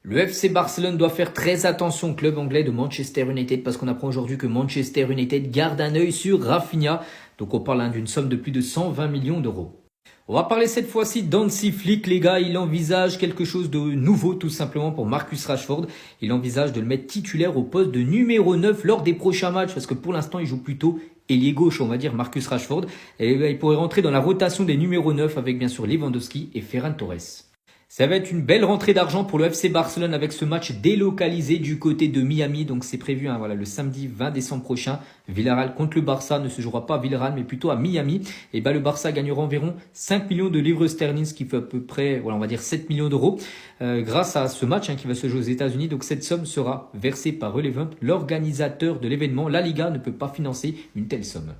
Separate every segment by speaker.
Speaker 1: Le FC Barcelone doit faire très attention au club anglais de Manchester United parce qu'on apprend aujourd'hui que Manchester United garde un œil sur Rafinha. Donc on parle d'une somme de plus de 120 millions d'euros. On va parler cette fois-ci d'Hansi Flick, les gars. Il envisage quelque chose de nouveau tout simplement pour Marcus Rashford. Il envisage de le mettre titulaire au poste de numéro 9 lors des prochains matchs parce que pour l'instant il joue plutôt ailier gauche, on va dire, Marcus Rashford. Et il pourrait rentrer dans la rotation des numéros 9 avec bien sûr Lewandowski et Ferran Torres. Ça va être une belle rentrée d'argent pour le FC Barcelone avec ce match délocalisé du côté de Miami. Donc c'est prévu le samedi 20 décembre prochain. Villarreal contre le Barça ne se jouera pas à Villarreal mais plutôt à Miami. Et le Barça gagnera environ 5 millions de livres sterling, ce qui fait à peu près, on va dire 7 millions d'euros grâce à ce match qui va se jouer aux États-Unis. Donc cette somme sera versée par Relevant, l'organisateur de l'événement. La Liga ne peut pas financer une telle somme.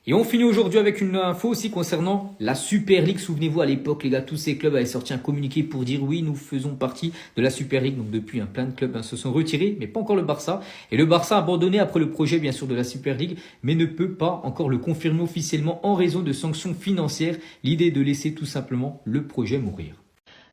Speaker 1: Et on finit aujourd'hui avec une info aussi concernant la Super League. Souvenez-vous, à l'époque, les gars, tous ces clubs avaient sorti un communiqué pour dire oui, nous faisons partie de la Super League. Donc depuis, plein de clubs se sont retirés, mais pas encore le Barça. Et le Barça a abandonné après le projet, bien sûr, de la Super League, mais ne peut pas encore le confirmer officiellement en raison de sanctions financières. L'idée est de laisser tout simplement le projet mourir.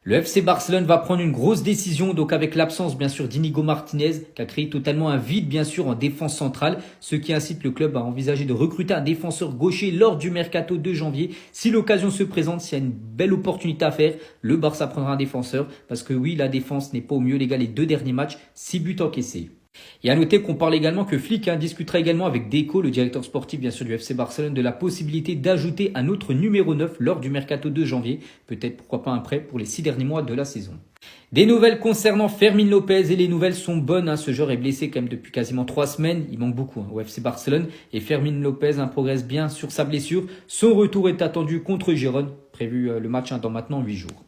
Speaker 1: Le FC Barcelone va prendre une grosse décision, donc avec l'absence bien sûr d'Inigo Martinez, qui a créé totalement un vide bien sûr en défense centrale, ce qui incite le club à envisager de recruter un défenseur gaucher lors du mercato de janvier. Si l'occasion se présente, s'il y a une belle opportunité à faire, le Barça prendra un défenseur, parce que oui, la défense n'est pas au mieux, les gars, les 2 derniers matchs, 6 buts encaissés. Et à noter qu'on parle également que Flick discutera également avec Deco, le directeur sportif bien sûr du FC Barcelone, de la possibilité d'ajouter un autre numéro 9 lors du mercato de janvier. Peut-être pourquoi pas un prêt pour les 6 derniers mois de la saison. Des nouvelles concernant Fermín López et les nouvelles sont bonnes. Ce joueur est blessé quand même depuis quasiment 3 semaines. Il manque beaucoup au FC Barcelone. Et Fermín López progresse bien sur sa blessure. Son retour est attendu contre Gérone. Prévu le match dans maintenant 8 jours.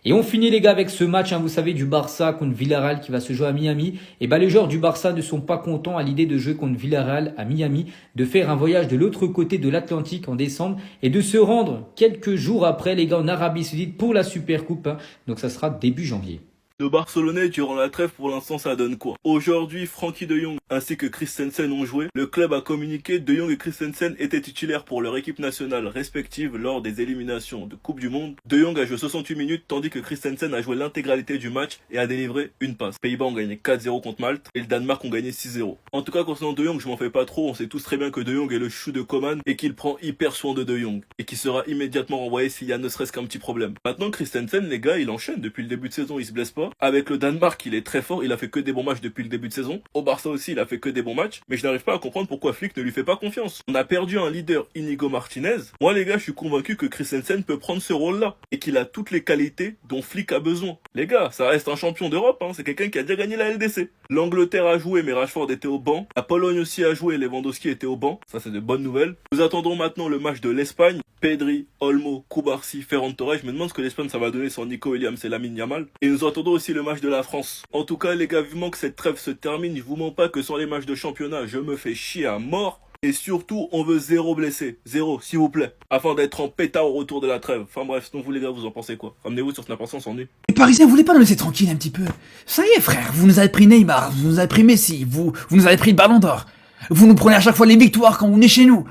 Speaker 1: Et on finit les gars avec ce match, vous savez, du Barça contre Villarreal qui va se jouer à Miami. Et les joueurs du Barça ne sont pas contents à l'idée de jouer contre Villarreal à Miami, de faire un voyage de l'autre côté de l'Atlantique en décembre et de se rendre quelques jours après les gars en Arabie Saoudite pour la Super Coupe. Donc ça sera début janvier.
Speaker 2: Le Barcelonais durant la trêve, pour l'instant, ça donne quoi? Aujourd'hui, Frenkie de Jong ainsi que Christensen ont joué. Le club a communiqué, de Jong et Christensen étaient titulaires pour leur équipe nationale respective lors des éliminations de Coupe du Monde. De Jong a joué 68 minutes, tandis que Christensen a joué l'intégralité du match et a délivré une passe. Les Pays-Bas ont gagné 4-0 contre Malte et le Danemark ont gagné 6-0. En tout cas, concernant De Jong, je m'en fais pas trop. On sait tous très bien que De Jong est le chou de Coman et qu'il prend hyper soin de Jong et qu'il sera immédiatement renvoyé s'il y a ne serait-ce qu'un petit problème. Maintenant, Christensen, les gars, il enchaîne depuis le début de saison, il se blesse pas. Avec le Danemark, il est très fort, il a fait que des bons matchs depuis le début de saison. Au Barça aussi, il a fait que des bons matchs, mais je n'arrive pas à comprendre pourquoi Flick ne lui fait pas confiance. On a perdu un leader, Inigo Martinez. Moi les gars, je suis convaincu que Christensen peut prendre ce rôle-là et qu'il a toutes les qualités dont Flick a besoin. Les gars, ça reste un champion d'Europe, c'est quelqu'un qui a déjà gagné la LDC. L'Angleterre a joué, mais Rashford était au banc. La Pologne aussi a joué, Lewandowski était au banc. Ça, c'est de bonnes nouvelles. Nous attendons maintenant le match de l'Espagne. Pedri, Olmo, Cubarsí, Ferran Torres. Je me demande ce que l'Espagne ça va donner sans Nico Williams et Lamine Yamal. Et nous attendons aussi le match de la France. En tout cas, les gars, vivement que cette trêve se termine. Je vous mens pas que sur les matchs de championnat, je me fais chier à mort. Et surtout, on veut 0 blessé. 0, s'il vous plaît. Afin d'être en pétard au retour de la trêve. Enfin bref, sinon vous les gars, vous en pensez quoi? Ramenez-vous sur Snap, on s'ennuie.
Speaker 3: Les Parisiens, vous voulez pas nous laisser tranquille un petit peu? Ça y est, frère, vous nous avez pris Neymar, vous nous avez pris Messi, vous nous avez pris le Ballon d'Or. Vous nous prenez à chaque fois les victoires quand vous venez chez nous.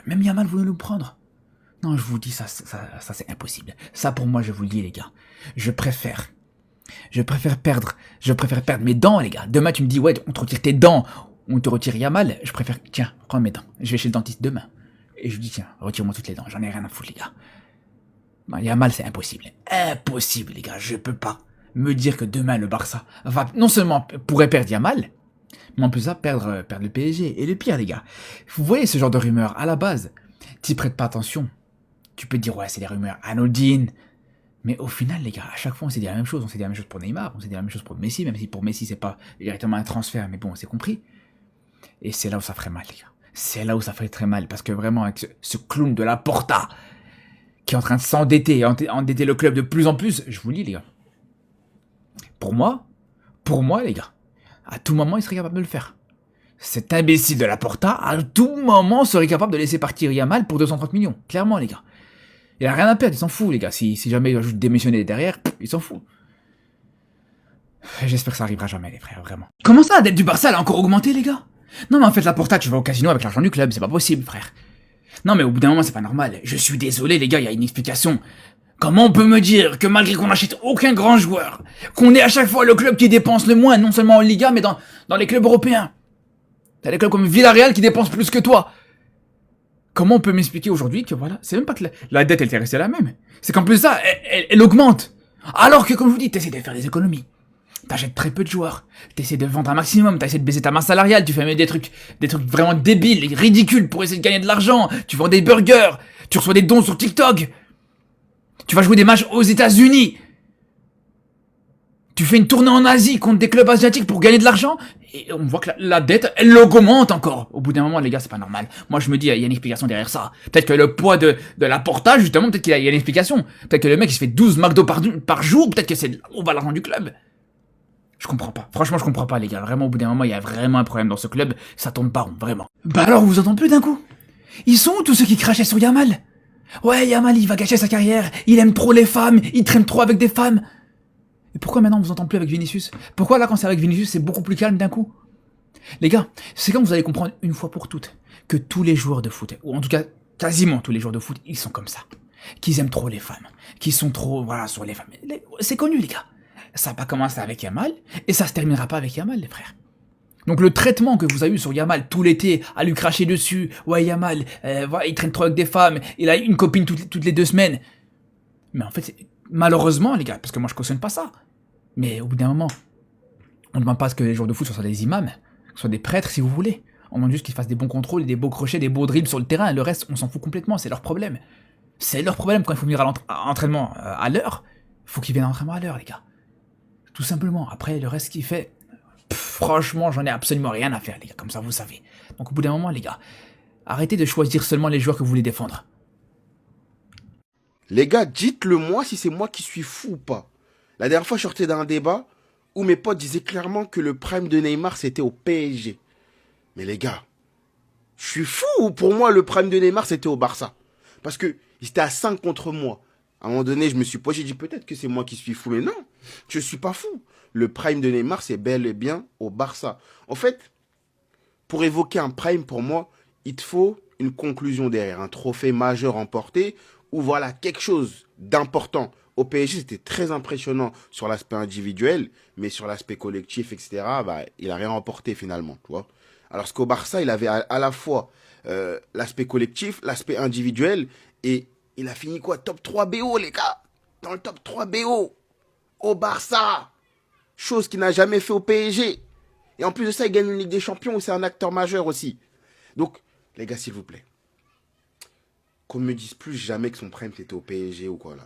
Speaker 3: Même Yamal voulait nous prendre. Non, je vous dis, ça c'est impossible. Ça, pour moi, je vous le dis, les gars. Je préfère perdre mes dents, les gars. Demain, tu me dis, ouais, on te retire tes dents, on te retire Yamal. Je préfère, tiens, prends mes dents. Je vais chez le dentiste demain. Et je lui dis, tiens, retire-moi toutes les dents. J'en ai rien à foutre, les gars. Ben, Yamal, c'est impossible. Impossible, les gars. Je peux pas me dire que demain, le Barça va, non seulement pourrait perdre Yamal, mais en plus ça, perdre le PSG. Et le pire, les gars, vous voyez ce genre de rumeurs, à la base, t'y prêtes pas attention. Tu peux te dire, ouais, c'est des rumeurs anodines. Mais au final, les gars, à chaque fois, on s'est dit la même chose. On s'est dit la même chose pour Neymar, on s'est dit la même chose pour Messi, même si pour Messi, c'est pas directement un transfert, mais bon, on s'est compris. Et c'est là où ça ferait mal, les gars. C'est là où ça ferait très mal, parce que vraiment, avec ce clown de la Porta, qui est en train de s'endetter, endetter le club de plus en plus, je vous le dis, les gars. Pour moi, les gars, à tout moment, il serait capable de le faire. Cet imbécile de la Porta, à tout moment, serait capable de laisser partir Yamal pour 230 millions. Clairement, les gars. Il a rien à perdre, il s'en fout, les gars. Si jamais il va juste démissionner derrière, il s'en fout. J'espère que ça arrivera jamais, les frères, vraiment. Comment ça, la dette du Barça, elle a encore augmenté, les gars? Non, mais en fait, la Porta, tu vas au casino avec l'argent du club, c'est pas possible, frère. Non, mais au bout d'un moment, c'est pas normal. Je suis désolé, les gars, il y a une explication. Comment on peut me dire que malgré qu'on n'achète aucun grand joueur, qu'on est à chaque fois le club qui dépense le moins, non seulement en Liga, mais dans les clubs européens? T'as des clubs comme Villarreal qui dépensent plus que toi. Comment on peut m'expliquer aujourd'hui que voilà, c'est même pas que la dette elle était restée la même. C'est qu'en plus de ça, elle augmente. Alors que comme je vous dis, t'essaies de faire des économies. T'achètes très peu de joueurs. T'essaies de vendre un maximum. T'essaies de baisser ta masse salariale. Tu fais même des trucs vraiment débiles et ridicules pour essayer de gagner de l'argent. Tu vends des burgers. Tu reçois des dons sur TikTok. Tu vas jouer des matchs aux États-Unis. Tu fais une tournée en Asie contre des clubs asiatiques pour gagner de l'argent. Et on voit que la dette, elle augmente encore. Au bout d'un moment, les gars, c'est pas normal. Moi, je me dis, il y a une explication derrière ça. Peut-être que le poids de l'apportage, justement, peut-être qu'il y a une explication. Peut-être que le mec, il se fait 12 McDo par jour. Peut-être que c'est on va l'argent du club. Je comprends pas. Franchement, je comprends pas, les gars. Vraiment, au bout d'un moment, il y a vraiment un problème dans ce club. Ça tourne pas rond, vraiment. Bah alors, vous entendez plus d'un coup? Ils sont où tous ceux qui crachaient sur Yamal? Ouais, Yamal, il va gâcher sa carrière. Il aime trop les femmes. Il traîne trop avec des femmes. Et pourquoi maintenant on vous entend plus avec Vinicius? Pourquoi là quand c'est avec Vinicius c'est beaucoup plus calme d'un coup? Les gars, c'est quand vous allez comprendre une fois pour toutes que tous les joueurs de foot, ou en tout cas quasiment tous les joueurs de foot, ils sont comme ça. Qu'ils aiment trop les femmes, qu'ils sont trop voilà sur les femmes. C'est connu les gars. Ça va pas commencer avec Yamal et ça se terminera pas avec Yamal les frères. Donc le traitement que vous avez eu sur Yamal tout l'été, à lui cracher dessus, ouais Yamal, voilà, il traîne trop avec des femmes, il a une copine toutes les 2 semaines. Mais en fait, malheureusement les gars, parce que moi je cautionne pas ça. Mais au bout d'un moment, on ne demande pas à ce que les joueurs de foot soient des imams, que ce soit des prêtres si vous voulez. On demande juste qu'ils fassent des bons contrôles, des beaux crochets, des beaux dribbles sur le terrain. Le reste, on s'en fout complètement, c'est leur problème. C'est leur problème quand il faut venir à l'entraînement à l'heure. Il faut qu'ils viennent à l'entraînement à l'heure, les gars. Tout simplement. Après, le reste qu'il fait, franchement, j'en ai absolument rien à faire, les gars, comme ça vous savez. Donc au bout d'un moment, les gars, arrêtez de choisir seulement les joueurs que vous voulez défendre.
Speaker 4: Les gars, dites-le moi si c'est moi qui suis fou ou pas. La dernière fois, je sortais d'un débat où mes potes disaient clairement que le prime de Neymar, c'était au PSG. Mais les gars, je suis fou ou pour moi, le prime de Neymar, c'était au Barça? Parce que ils étaient à 5 contre moi. À un moment donné, je me suis posé, j'ai dit peut-être que c'est moi qui suis fou. Mais non, je suis pas fou. Le prime de Neymar, c'est bel et bien au Barça. En fait, pour évoquer un prime, pour moi, il te faut une conclusion derrière, un trophée majeur remporté ou voilà, quelque chose d'important. Au PSG, c'était très impressionnant sur l'aspect individuel, mais sur l'aspect collectif, etc., bah, il n'a rien remporté finalement, tu vois. Alors qu'au Barça, il avait à la fois l'aspect collectif, l'aspect individuel, et il a fini quoi? Top 3 BO, les gars. Dans le top 3 BO. Au Barça. Chose qu'il n'a jamais fait au PSG. Et en plus de ça, il gagne une Ligue des Champions où c'est un acteur majeur aussi. Donc, les gars, s'il vous plaît, qu'on ne me dise plus jamais que son prime c'était au PSG ou quoi là.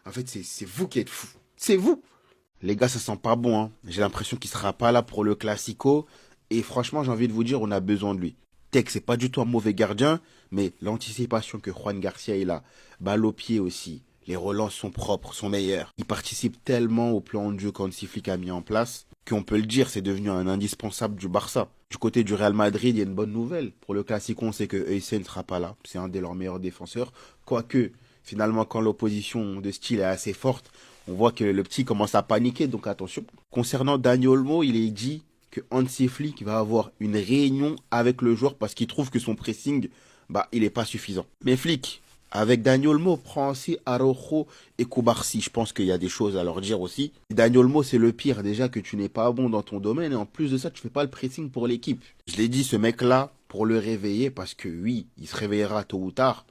Speaker 4: En fait, c'est vous qui êtes fous. C'est vous. Les gars, ça sent pas bon. Hein. J'ai l'impression qu'il sera pas là pour le Classico. Et franchement, j'ai envie de vous dire, on a besoin de lui. Tech, c'est pas du tout un mauvais gardien, mais l'anticipation que Juan Garcia est là, balle au pied aussi, les relances sont propres, sont meilleures. Il participe tellement au plan de jeu qu'Hansi Flick a mis en place, qu'on peut le dire, c'est devenu un indispensable du Barça. Du côté du Real Madrid, il y a une bonne nouvelle. Pour le Classico, on sait que Eisen ne sera pas là. C'est un de leurs meilleurs défenseurs. Quoique, finalement, quand l'opposition de style est assez forte, on voit que le petit commence à paniquer, donc attention. Concernant Dani Olmo, il est dit que Hansi Flick va avoir une réunion avec le joueur parce qu'il trouve que son pressing, il est pas suffisant. Mais Flick, avec Dani Olmo, prend aussi Araujo et Cubarsí. Je pense qu'il y a des choses à leur dire aussi. Dani Olmo, c'est le pire. Déjà que tu n'es pas bon dans ton domaine et en plus de ça, tu fais pas le pressing pour l'équipe. Je l'ai dit, ce mec-là, pour le réveiller, parce que oui, il se réveillera tôt ou tard,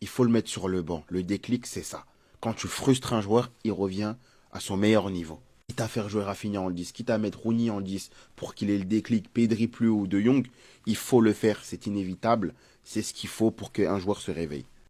Speaker 4: il faut le mettre sur le banc. Le déclic, c'est ça. Quand tu frustres un joueur, il revient à son meilleur niveau. Quitte à faire jouer Rafinha en 10, quitte à mettre Rooney en 10 pour qu'il ait le déclic, Pedri plus haut ou De Jong, il faut le faire, c'est inévitable. C'est ce qu'il faut pour qu'un joueur se réveille.